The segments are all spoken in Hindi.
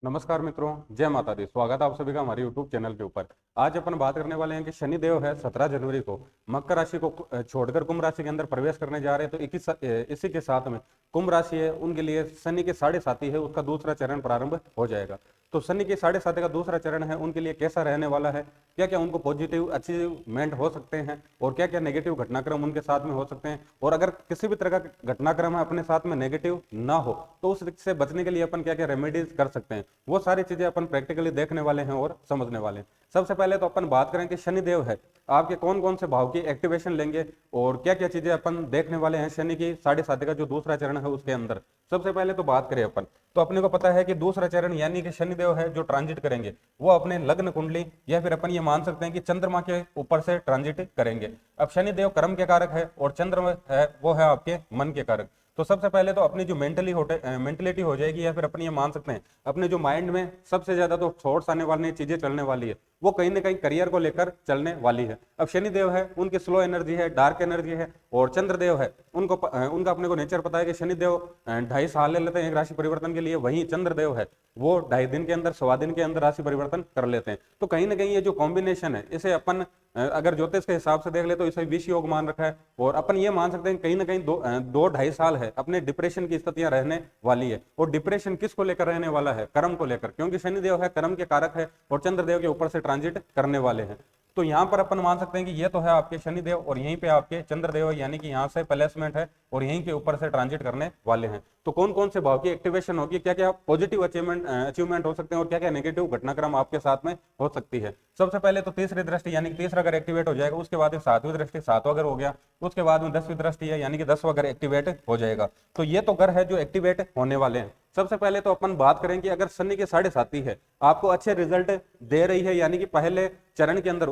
नमस्कार मित्रों, जय माता दी। स्वागत है आप सभी का हमारे YouTube चैनल के ऊपर। आज अपन बात करने वाले हैं कि शनि देव है 17 जनवरी को मकर राशि को छोड़कर कुंभ राशि के अंदर प्रवेश करने जा रहे हैं। तो इसी के साथ में कुंभ राशि है उनके लिए शनि के साढ़े साथी है उसका दूसरा चरण प्रारंभ हो जाएगा। तो शनि के साढ़े साथी का दूसरा चरण है उनके लिए कैसा रहने वाला है, क्या क्या उनको पॉजिटिव अचीवमेंट हो सकते हैं और क्या क्या नेगेटिव घटनाक्रम उनके साथ में हो सकते हैं, और अगर किसी भी तरह का घटनाक्रम है अपने साथ में नेगेटिव ना हो तो उससे बचने के लिए अपन क्या क्या रेमेडीज कर सकते हैं, वो सारी चीजें अपन प्रैक्टिकली देखने वाले हैं और समझने वाले हैं। सबसे पहले तो अपन बात करें कि शनि देव है आपके कौन कौन से भाव की एक्टिवेशन लेंगे और क्या क्या चीजें अपन देखने वाले हैं शनि की साढ़े साथी का जो दूसरा चरण है उसके अंदर। सबसे पहले तो बात करें अपन, तो अपने को पता है कि दूसरा चरण यानी कि शनि देव है जो ट्रांजिट करेंगे वो अपने लग्न कुंडली या फिर अपन ये मान सकते हैं कि चंद्रमा के ऊपर से ट्रांजिट करेंगे। अब शनि देव कर्म के कारक है और चंद्रमा है वो है आपके मन के कारक। तो सबसे पहले तो अपनी जो मेंटलिटी हो जाएगी या फिर अपन ये मान सकते हैं अपने जो माइंड में सबसे ज्यादा तो थॉट्स आने वाली चीजें चलने वाली है वो कहीं ना कहीं करियर को लेकर चलने वाली है। अब शनि देव है उनकी स्लो एनर्जी है, डार्क एनर्जी है, और चंद्र देव है उनका अपने को नेचर पता है कि शनि देव 2.5 साल ले लेते हैं एक राशि परिवर्तन के लिए, वहीं चंद्र देव है वो 2.5 दिन के अंदर, 1.25 दिन के अंदर राशि परिवर्तन कर लेते हैं। तो कहीं ना कहीं ये जो कॉम्बिनेशन है इसे अपन अगर ज्योतिष के हिसाब से देख ले तो इसे विष योग मान रखा है, और अपन ये मान सकते हैं कहीं ना कहीं 2-2.5 साल है अपने डिप्रेशन की स्थितियां रहने वाली है। और डिप्रेशन किसको लेकर रहने वाला है? कर्म को लेकर, क्योंकि शनिदेव है कर्म के कारक है और चंद्रदेव के ऊपर से ट्रांजिट करने वाले हैं। तो यहाँ पर अपन मान सकते हैं कि ये तो है आपके शनिदेव और यहीं पे आपके चंद्रदेव, यानी कि यहाँ से प्लेसमेंट है और यहीं के ऊपर से ट्रांजिट करने वाले हैं। तो कौन कौन से भाव की एक्टिवेशन होगी, क्या क्या पॉजिटिव अचीवमेंट हो सकते हैं और क्या क्या नेगेटिव घटनाक्रम आपके साथ में हो सकती है। सबसे पहले तो तीसरी दृष्टि यानी कि तीसरा अगर एक्टिवेट हो जाएगा, उसके बाद 7वीं दृष्टि, 7वां घर हो गया, उसके बाद में 10वीं दृष्टि है यानी कि 10वां घर एक्टिवेट हो जाएगा। तो ये तो घर है जो एक्टिवेट होने वाले हैं। सबसे पहले तो अपन बात करें कि अगर शनि के साढ़े साथी है आपको अच्छे रिजल्ट दे रही है, यानी कि पहले चरण के अंदर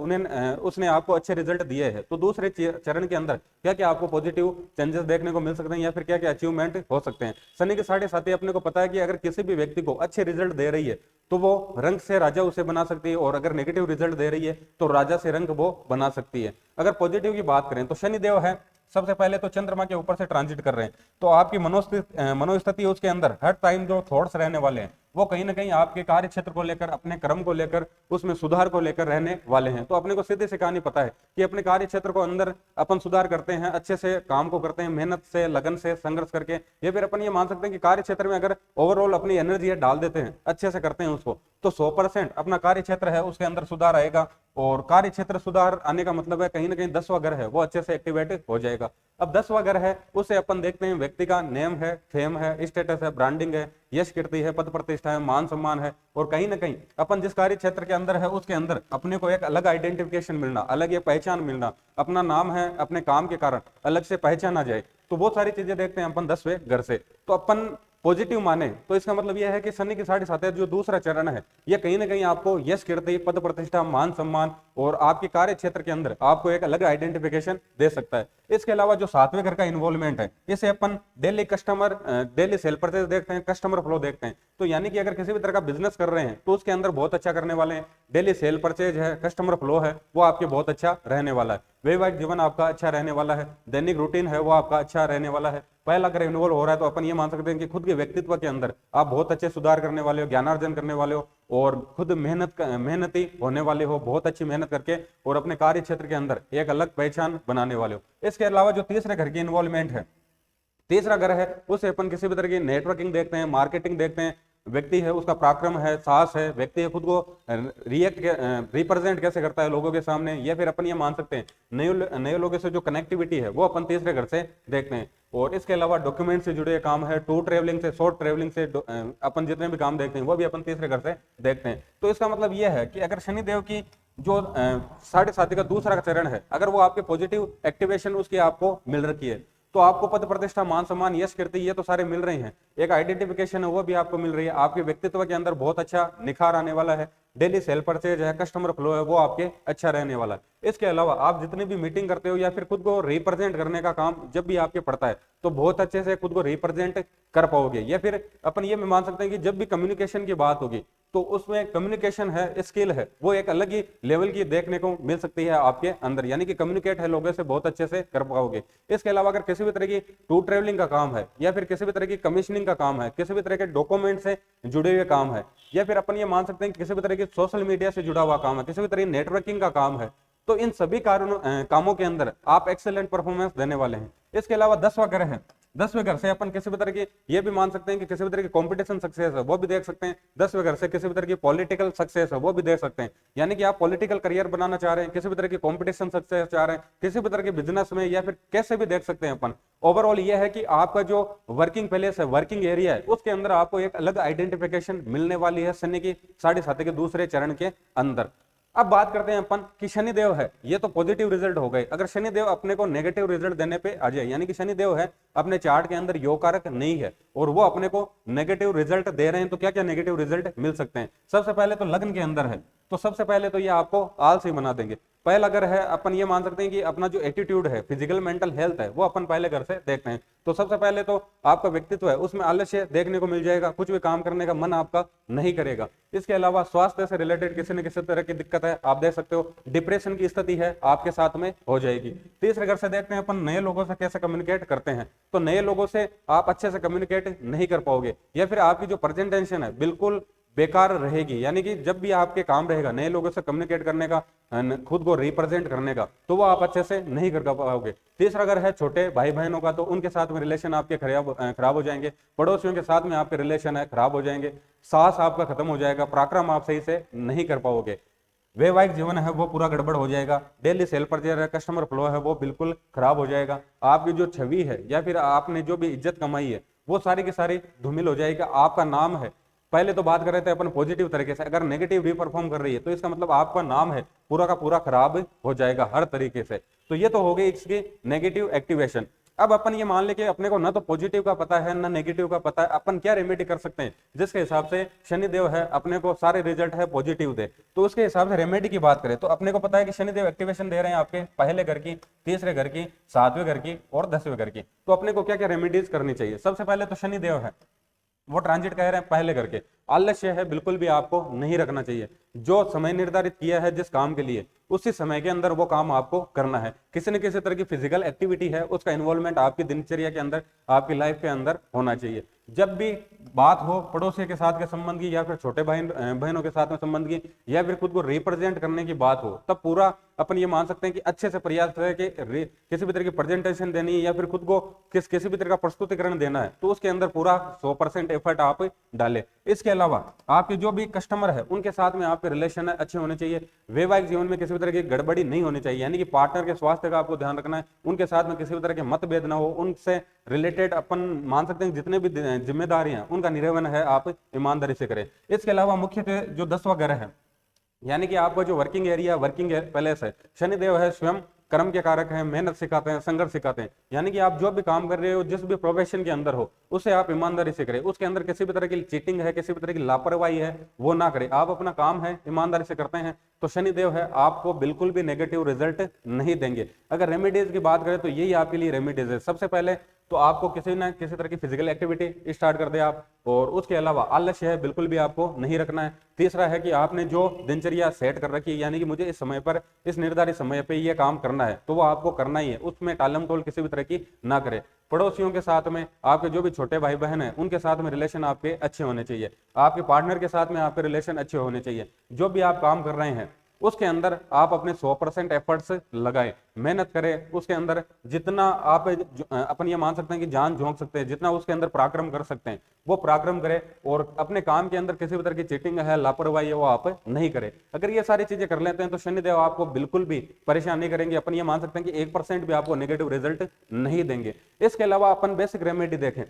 उसने आपको अच्छे रिजल्ट दिए हैं, तो दूसरे चरण के अंदर क्या क्या आपको पॉजिटिव चेंजेस देखने को मिल सकते हैं या फिर क्या क्या अचीवमेंट हो सकते हैं। शनि के साढ़े साथी अपने को पता है कि अगर किसी भी व्यक्ति को अच्छे रिजल्ट दे रही है तो वो रंग से राजा उसे बना सकती है, और अगर नेगेटिव रिजल्ट दे रही है तो राजा से रंग वो बना सकती है। अगर पॉजिटिव की बात करें तो शनि देव है सबसे पहले तो चंद्रमा के ऊपर से ट्रांजिट कर रहे हैं, तो आपकी मनोस्थिति उसके अंदर हर टाइम जो थॉट्स रहने वाले हैं वो कहीं ना कहीं आपके कार्य क्षेत्र को लेकर, अपने कर्म को लेकर, उसमें सुधार को लेकर रहने वाले हैं। तो अपने को सीधे से कहानी पता है कि अपने कार्य क्षेत्र को अंदर अपन सुधार करते हैं, अच्छे से काम को करते हैं, मेहनत से, लगन से, संघर्ष करके, या फिर अपन ये मान सकते हैं कि कार्य क्षेत्र में अगर ओवरऑल अपनी एनर्जी डाल देते हैं, अच्छे से करते हैं उसको, तो 100% अपना कार्य क्षेत्र है उसके अंदर सुधार आएगा। और कार्य क्षेत्र सुधार आने का मतलब है कहीं ना कहीं 10वां घर है वो अच्छे से एक्टिवेट हो जाएगा। अब 10वां घर है उसे अपन देखते हैं व्यक्ति का नेम है, फेम है, स्टेटस है, ब्रांडिंग है, यश कीर्ति है, पद प्रतिष्ठा है, मान सम्मान है, और कहीं ना कहीं अपन जिस कार्य क्षेत्र के अंदर है उसके अंदर अपने को एक अलग आइडेंटिफिकेशन मिलना, अलग ये पहचान मिलना, अपना नाम है अपने काम के कारण अलग से पहचाना जाए, तो वो सारी चीजें देखते हैं अपन 10वें घर से। तो अपन पॉजिटिव माने तो इसका मतलब यह है कि शनि के साढ़े साथी जो दूसरा चरण है ये कहीं ना कहीं आपको यश कीर्ति, पद प्रतिष्ठा, मान सम्मान और आपके कार्य क्षेत्र के अंदर आपको एक अलग आइडेंटिफिकेशन दे सकता है। इसके अलावा जो 7वें घर का इन्वॉल्वमेंट है इसे अपन डेली सेल परचेज देखते हैं, कस्टमर फ्लो देखते हैं। तो यानी कि अगर किसी भी तरह का बिजनेस कर रहे हैं तो उसके अंदर बहुत अच्छा करने वाले हैं, डेली सेल परचेज है, कस्टमर फ्लो है वो आपके बहुत अच्छा रहने वाला है, वैवाहिक जीवन आपका अच्छा रहने वाला है, दैनिक रूटीन है वो आपका अच्छा रहने वाला है। पहला अगर इन्वॉल्व हो रहा है तो अपन ये मान सकते हैं कि खुद के व्यक्तित्व के अंदर आप बहुत अच्छे सुधार करने वाले हो, ज्ञानार्जन करने वाले हो, और खुद मेहनती होने वाले हो, बहुत अच्छी मेहनत करके और अपने कार्य क्षेत्र के अंदर एक अलग पहचान बनाने वाले हो। इसके अलावा जो तीसरे घर की इन्वॉल्वमेंट है, तीसरा घर है उसे अपन किसी भी तरह की नेटवर्किंग देखते हैं, मार्केटिंग देखते हैं, व्यक्ति है उसका पराक्रम है, साहस है, व्यक्ति है खुद को रिप्रेजेंट कैसे करता है लोगों के सामने, या फिर अपन ये मान सकते हैं नए लोगों से जो कनेक्टिविटी है वो अपन तीसरे घर से देखते हैं। और इसके अलावा डॉक्यूमेंट से जुड़े काम है, टूर ट्रेवलिंग से, शॉर्ट ट्रेवलिंग से अपन जितने भी काम देखते हैं वो भी अपन तीसरे घर से देखते हैं। तो इसका मतलब यह है कि अगर शनिदेव की जो साढ़े साथी का दूसरा चरण है अगर वो आपके पॉजिटिव एक्टिवेशन उसकी आपको मिल रखी है तो आपको पद प्रतिष्ठा, मान सम्मान, यश कीर्ति ये तो सारे मिल रहे हैं, एक आइडेंटिफिकेशन है वो भी आपको मिल रही है, आपके व्यक्तित्व के अंदर बहुत अच्छा निखार आने वाला है, डेली सेल परचेज है, कस्टमर फ्लो है वो आपके अच्छा रहने वाला है। इसके अलावा आप जितनी भी मीटिंग करते हो या फिर खुद को रिप्रेजेंट करने का काम जब भी आपके पड़ता है तो बहुत अच्छे से खुद को रिप्रेजेंट कर पाओगे, या फिर अपन ये मान सकते हैं कि जब भी कम्युनिकेशन की बात होगी तो उसमें कम्युनिकेशन है, स्किल है, वो एक अलग ही लेवल की देखने को मिल सकती है आपके अंदर, यानी कि कम्युनिकेट है लोगों से बहुत अच्छे से कर पाओगे। इसके अलावा अगर किसी भी तरह की टूर ट्रेवलिंग का काम है, या फिर किसी भी तरह की कमीशनिंग का काम है, किसी भी तरह के डॉक्यूमेंट से जुड़े हुए काम है, या फिर अपन ये मान सकते हैं कि किसी भी तरह की सोशल मीडिया से जुड़ा हुआ काम है, किसी भी तरह की नेटवर्किंग का काम है, तो इन सभी कामों के अंदर आप एक्सेलेंट परफॉर्मेंस देने वाले हैं। इसके अलावा 10वां घर है, 10वें घर से अपन किसी भी तरह की ये भी मान सकते हैं कि किसी भी तरह की कंपटीशन सक्सेस है वो भी देख सकते हैं। 10वें घर से किसी भी तरह की पॉलिटिकल सक्सेस है वो भी देख सकते हैं, यानी कि आप पॉलिटिकल करियर बनाना चाह रहे हैं, किसी भी तरह की कंपटीशन सक्सेस चाह रहे हैं, किसी भी तरह के बिजनेस में, या फिर कैसे भी देख सकते हैं अपन। ओवरऑल ये है कि आपका जो वर्किंग प्लेस है, वर्किंग एरिया है, उसके अंदर आपको एक अलग आइडेंटिफिकेशन मिलने वाली है शनि की साढ़े साथी के दूसरे चरण के अंदर। अब बात करते हैं अपन कि शनिदेव है, ये तो पॉजिटिव रिजल्ट हो गए। अगर शनिदेव अपने को नेगेटिव रिजल्ट देने पे आ जाए, यानी कि शनिदेव है अपने चार्ट के अंदर योग कारक नहीं है और वो अपने को नेगेटिव रिजल्ट दे रहे हैं, तो क्या क्या नेगेटिव रिजल्ट मिल सकते हैं। सबसे पहले तो लग्न के अंदर है, तो सबसे पहले तो ये आपको आलसी बना देंगे। पहला घर है, अपन ये मान सकते हैं कि अपना जो एटीट्यूड है, फिजिकल मेंटल हेल्थ है, वो अपन पहले घर से देखते हैं। तो सबसे पहले तो आपका व्यक्तित्व है उसमें आलस्य देखने को मिल जाएगा, कुछ भी काम करने का मन आपका नहीं करेगा। इसके अलावा स्वास्थ्य से रिलेटेड किसी न किसी तरह की दिक्कत है, आप देख सकते हो डिप्रेशन की स्थिति है आपके साथ में हो जाएगी। तीसरे घर से देखते हैं अपन नए लोगों से कैसे कम्युनिकेट करते हैं, तो नए लोगों से आप अच्छे से कम्युनिकेट नहीं कर पाओगे, या फिर आपकी जो प्रेजेंटेशन है बिल्कुल बेकार रहेगी। यानी कि जब भी आपके काम रहेगा नए लोगों से कम्युनिकेट करने का, खुद को रिप्रेजेंट करने का, तो वो आप अच्छे से नहीं कर पाओगे। तीसरा अगर है छोटे भाई बहनों का, तो उनके साथ में रिलेशन आपके खराब हो जाएंगे। पड़ोसियों के साथ में आपके रिलेशन है खराब हो जाएंगे। साहस आपका खत्म हो जाएगा, पराक्रम आप सही से नहीं कर पाओगे। वैवाहिक जीवन है वो पूरा गड़बड़ हो जाएगा। डेली सेल परचेज है, कस्टमर फ्लो है वो बिल्कुल खराब हो जाएगा। आपकी जो छवि है या फिर आपने जो भी इज्जत कमाई है वो सारी की सारी धूमिल हो जाएगा। आपका नाम है, पहले तो बात कर रहे थे अपन पॉजिटिव तरीके से, अगर नेगेटिव भी परफॉर्म कर रही है तो इसका मतलब आपका नाम है पूरा का पूरा खराब हो जाएगा हर तरीके से। तो ये तो हो गई इसकी नेगेटिव एक्टिवेशन। अब अपन ये मान ले कि अपने को ना तो पॉजिटिव का पता है ना नेगेटिव का पता है, अपन क्या रेमेडी कर सकते हैं जिसके हिसाब से शनिदेव है अपने को सारे रिजल्ट है पॉजिटिव दे। तो उसके हिसाब से रेमेडी की बात करें तो अपने को पता है कि शनिदेव एक्टिवेशन दे रहे हैं आपके पहले घर की, तीसरे घर की, 7वें घर की और 10वें घर की। तो अपने को क्या क्या रेमेडीज करनी चाहिए। सबसे पहले तो शनिदेव है वो ट्रांजिट कह रहे हैं पहले करके, आलस्य है बिल्कुल भी आपको नहीं रखना चाहिए। जो समय निर्धारित किया है जिस काम के लिए, उसी समय के अंदर वो काम आपको करना है। किसी न किसी तरह की फिजिकल एक्टिविटी है उसका इन्वॉल्वमेंट आपकी दिनचर्या के अंदर, आपकी लाइफ के अंदर होना चाहिए। जब भी बात हो पड़ोसी के साथ के संबंध की, या फिर छोटे बहनों के साथ में संबंध की, या फिर खुद को रिप्रेजेंट करने की बात हो, तब पूरा अपन ये मान सकते हैं कि अच्छे से प्रयास करें कि किसी भी तरह की प्रेजेंटेशन देनी है या फिर खुद को किसी भी तरह का प्रस्तुतिकरण देना है, तो उसके अंदर पूरा 100% एफर्ट आप डालें। इसके अलावा आपके जो भी कस्टमर है उनके साथ में आपके रिलेशन अच्छे होने चाहिए। वैवाहिक जीवन में किसी भी तरह की गड़बड़ी नहीं होनी चाहिए, यानी कि पार्टनर के स्वास्थ्य का आपको ध्यान रखना है, उनके साथ में किसी भी तरह के मतभेद ना हो, उनसे रिलेटेड अपन मान सकते हैं जितने भी जिम्मेदारियां उनका निर्वहन है आप ईमानदारी से करें। इसके अलावा मुख्यतः जो 10वां घर है, यानी कि आपका जो वर्किंग एरिया, वर्किंग पैलेस है, शनिदेव है स्वयं कर्म के कारक हैं, मेहनत सिखाते हैं, संघर्ष सिखाते हैं। यानी कि आप जो भी काम कर रहे हो, जिस भी प्रोफेशन के अंदर हो, उसे आप ईमानदारी से करें। उसके अंदर किसी भी तरह की चीटिंग है, किसी भी तरह की लापरवाही है, वो ना करें। आप अपना काम है ईमानदारी से करते हैं तो शनिदेव है आपको बिल्कुल भी नेगेटिव रिजल्ट नहीं देंगे। अगर रेमेडीज की बात करें तो यही आपके लिए रेमेडीज है। सबसे पहले तो आपको किसी न किसी तरह की फिजिकल एक्टिविटी स्टार्ट कर दे आप, और उसके अलावा आलस्य है बिल्कुल भी आपको नहीं रखना है। तीसरा है कि आपने जो दिनचर्या सेट कर रखी है, यानी कि मुझे इस समय पर, इस निर्धारित समय पे ये काम करना है, तो वो आपको करना ही है, उसमें टालम टोल किसी भी तरह की ना करें। पड़ोसियों के साथ में, आपके जो भी छोटे भाई बहन हैं उनके साथ में रिलेशन आपके अच्छे होने चाहिए। आपके पार्टनर के साथ में आपके रिलेशन अच्छे होने चाहिए। जो भी आप काम कर रहे हैं उसके अंदर आप अपने 100% एफर्ट्स लगाएं, मेहनत करें। उसके अंदर जितना आप अपन ये मान सकते हैं कि जान झोंक सकते हैं, जितना उसके अंदर पराक्रम कर सकते हैं वो पराक्रम करें, और अपने काम के अंदर किसी भी तरह की चीटिंग है, लापरवाही है, वो आप नहीं करें। अगर ये सारी चीजें कर लेते हैं तो शनिदेव आपको बिल्कुल भी परेशान नहीं करेंगे। अपन ये मान सकते हैं कि 1% भी आपको नेगेटिव रिजल्ट नहीं देंगे। इसके अलावा अपन बेसिक रेमेडी देखें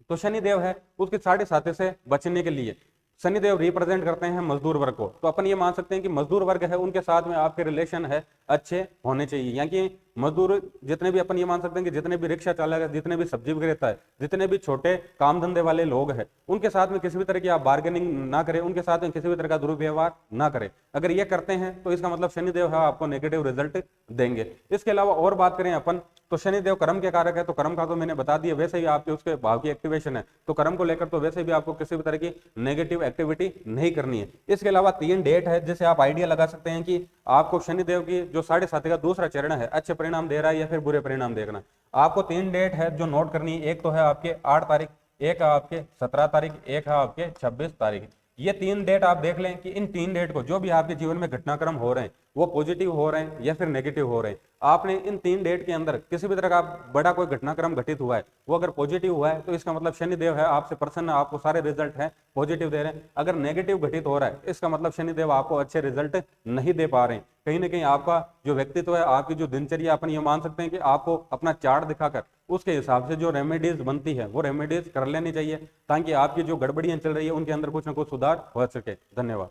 तो शनिदेव है उसके 7.5 से बचने के लिए शनिदेव रिप्रेजेंट करते हैं मजदूर वर्ग को। तो अपन ये मान सकते हैं कि मजदूर वर्ग है उनके साथ में आपके रिलेशन है अच्छे होने चाहिए, यानी कि मजदूर, जितने भी अपन ये मान सकते हैं कि जितने भी रिक्शा चालक है, जितने भी सब्जी विक्रेता है, जितने भी छोटे काम धंधे वाले लोग हैं, उनके साथ में किसी भी तरह की आप बार्गेनिंग ना करें, उनके साथ में किसी भी तरह का दुर्व्यवहार ना करें। अगर ये करते हैं तो इसका मतलब शनिदेव है आपको नेगेटिव रिजल्ट देंगे। इसके अलावा और बात करें अपन तो शनिदेव कर्म के कारक है, तो कर्म का तो मैंने बता दिया, वैसे ही आपके उसके भाव की एक्टिवेशन है, तो कर्म को लेकर तो वैसे भी आपको किसी भी तरह की नेगेटिव एक्टिविटी नहीं करनी है। इसके अलावा 3 डेट है जिससे आप आइडिया लगा सकते हैं कि आपको शनिदेव की जो 7.5 का दूसरा चरण है अच्छे परिणाम दे रहा है या फिर बुरे परिणाम देना। आपको 3 डेट है जो नोट करनी है, एक तो है आपके 8 तारीख, एक है आपके 17 तारीख, एक है आपके 26 तारीख। ये 3 डेट आप देख लें कि इन 3 डेट को जो भी आपके जीवन में घटनाक्रम हो रहे हैं वो पॉजिटिव हो रहे हैं या फिर नेगेटिव हो रहे हैं, आपने इन 3 डेट के अंदर किसी भी तरह का बड़ा कोई घटनाक्रम घटित हुआ है, वो अगर पॉजिटिव हुआ है तो इसका मतलब शनिदेव है आपसे प्रसन्न, आपको सारे रिजल्ट है पॉजिटिव दे रहे हैं। अगर नेगेटिव घटित हो रहा है इसका मतलब शनिदेव आपको अच्छे रिजल्ट नहीं दे पा रहे हैं। कहीं ना कहीं आपका जो व्यक्तित्व है, आपकी जो दिनचर्या, अपन ये मान सकते हैं कि आपको अपना चार्ट दिखाकर उसके हिसाब से जो रेमेडीज बनती है वो रेमेडीज कर लेनी चाहिए, ताकि आपकी जो गड़बड़ियां चल रही है उनके अंदर कुछ ना कुछ सुधार हो सके। धन्यवाद।